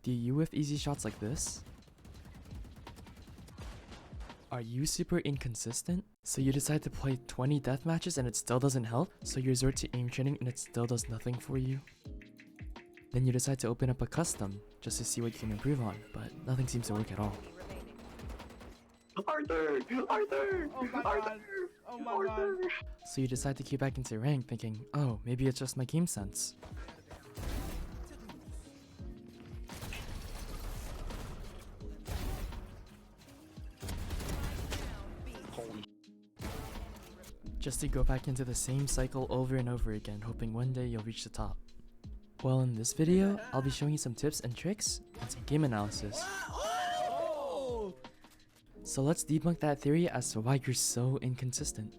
Do you whiff easy shots like this? Are you super inconsistent? So you decide to play 20 death matches and it still doesn't help? So you resort to aim training and it still does nothing for you? Then you decide to open up a custom just to see what you can improve on, but nothing seems to work at all. Arthur! Arthur! Oh my Arthur! god! Oh my god! So you decide to queue back into rank thinking, oh, maybe it's just my game sense. Just to go back into the same cycle over and over again, hoping one day you'll reach the top. Well, in this video, I'll be showing you some tips and tricks and some game analysis. So let's debunk that theory as to why you're so inconsistent.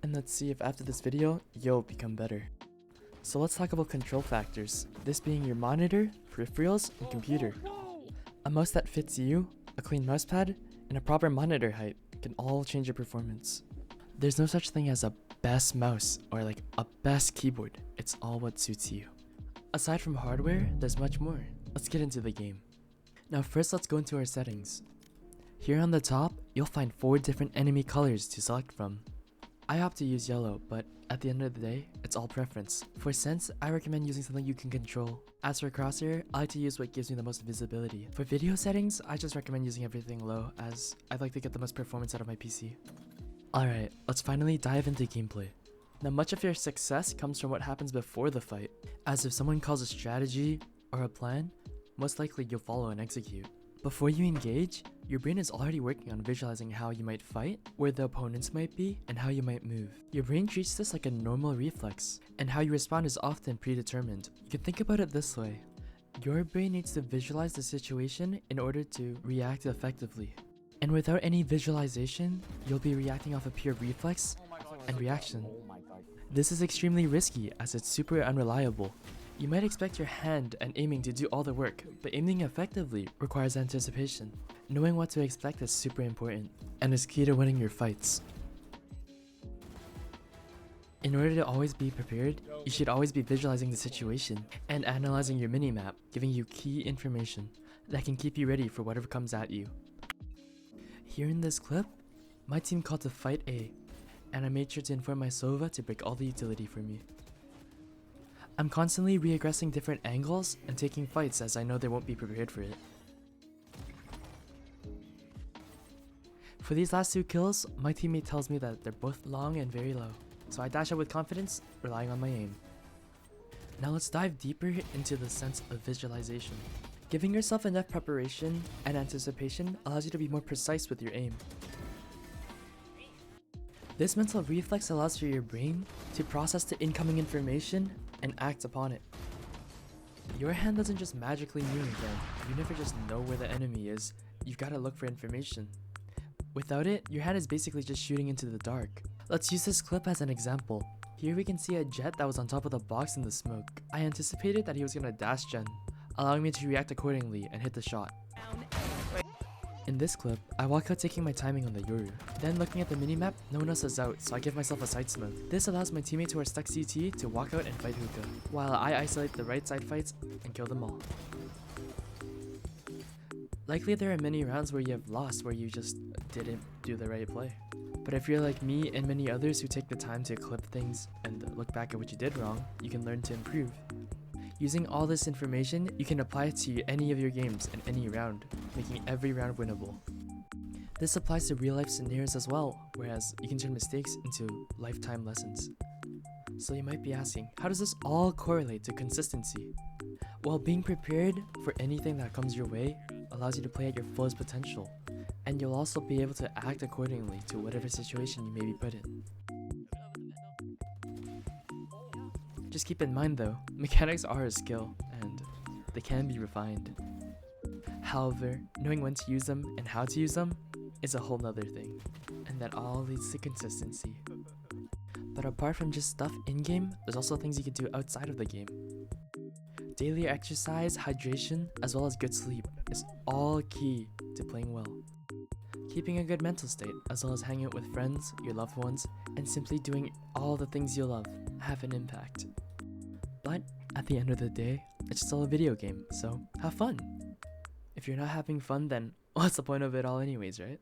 And let's see if after this video, you'll become better. So let's talk about control factors, this being your monitor, peripherals, and computer. A mouse that fits you, a clean mousepad, and a proper monitor height can all change your performance. There's no such thing as a best mouse or like a best keyboard, it's all what suits you. Aside from hardware, there's much more. Let's get into the game. Now first let's go into our settings. Here on the top, you'll find 4 different enemy colors to select from. I opt to use yellow, but at the end of the day, it's all preference. For sense, I recommend using something you can control. As for crosshair, I like to use what gives me the most visibility. For video settings, I just recommend using everything low, as I'd like to get the most performance out of my PC. Alright, let's finally dive into gameplay. Now much of your success comes from what happens before the fight, as if someone calls a strategy or a plan, most likely you'll follow and execute. Before you engage, your brain is already working on visualizing how you might fight, where the opponents might be, and how you might move. Your brain treats this like a normal reflex, and how you respond is often predetermined. You can think about it this way. Your brain needs to visualize the situation in order to react effectively. And without any visualization, you'll be reacting off a pure reflex and reaction. This is extremely risky as it's super unreliable. You might expect your hand and aiming to do all the work, but aiming effectively requires anticipation. Knowing what to expect is super important, and is key to winning your fights. In order to always be prepared, you should always be visualizing the situation and analyzing your minimap, giving you key information that can keep you ready for whatever comes at you. Here in this clip, my team called to fight A, and I made sure to inform my Sova to break all the utility for me. I'm constantly reaggressing different angles and taking fights as I know they won't be prepared for it. For these last 2 kills, my teammate tells me that they're both long and very low, so I dash out with confidence, relying on my aim. Now let's dive deeper into the sense of visualization. Giving yourself enough preparation and anticipation allows you to be more precise with your aim. This mental reflex allows for your brain to process the incoming information and act upon it. Your hand doesn't just magically move then, you never just know where the enemy is, you've gotta look for information. Without it, your hand is basically just shooting into the dark. Let's use this clip as an example. Here we can see a jet that was on top of the box in the smoke. I anticipated that he was gonna dash gen, allowing me to react accordingly and hit the shot. In this clip, I walk out taking my timing on the Yoru. Then looking at the minimap, no one else is out, so I give myself a side smoke. This allows my teammates who are stuck CT to walk out and fight hookah, while I isolate the right side fights and kill them all. Likely there are many rounds where you have lost where you just didn't do the right play. But if you're like me and many others who take the time to clip things and look back at what you did wrong, you can learn to improve. Using all this information, you can apply it to any of your games in any round, making every round winnable. This applies to real life scenarios as well, whereas you can turn mistakes into lifetime lessons. So you might be asking, how does this all correlate to consistency? Well, being prepared for anything that comes your way allows you to play at your fullest potential, and you'll also be able to act accordingly to whatever situation you may be put in. Just keep in mind though, mechanics are a skill, and they can be refined. However, knowing when to use them and how to use them is a whole nother thing, and that all leads to consistency. But apart from just stuff in-game, there's also things you can do outside of the game. Daily exercise, hydration, as well as good sleep is all key to playing well. Keeping a good mental state, as well as hanging out with friends, your loved ones, and simply doing all the things you love have an impact. But at the end of the day, it's still a video game, so have fun! If you're not having fun, then what's the point of it all anyways, right?